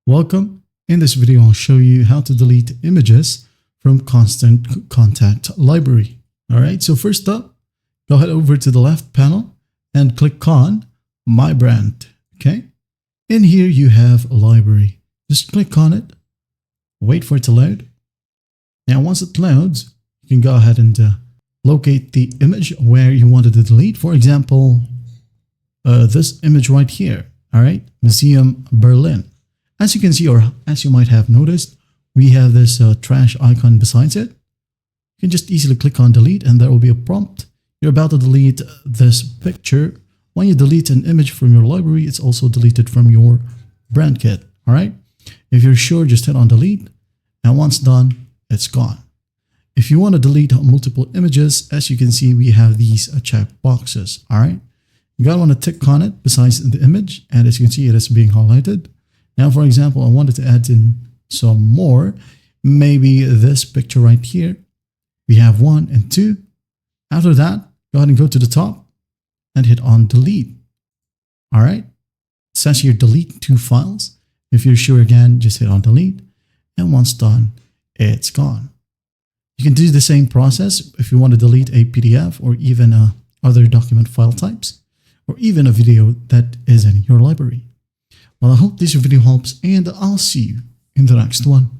Welcome. In this video, I'll show you how to delete images from Constant Contact Library. All right, so first up, go ahead over to the left panel and click on My Brand. Okay, in here you have a library. Just click on it, wait for it to load. Now, once it loads, you can go ahead and locate the image where you wanted to delete. For example, this image right here. All right, Museum Berlin. As you can see, or as you might have noticed, we have this trash icon besides it. You can just easily click on delete and there will be a prompt. You're about to delete this picture. When you delete an image from your library, it's also deleted from your brand kit. All right. If you're sure, just hit on delete. And once done, it's gone. If you want to delete multiple images, as you can see, we have these check boxes. All right. You gotta want to tick on it besides the image. And as you can see, it is being highlighted. Now, for example, I wanted to add in some more. Maybe this picture right here. We have 1 and 2. After that, go ahead and go to the top and hit on delete. All right. It says here delete 2 files. If you're sure again, just hit on delete. And once done, it's gone. You can do the same process if you want to delete a PDF or even other document file types, or even a video that is in your library. Well, I hope this video helps, and I'll see you in the next one.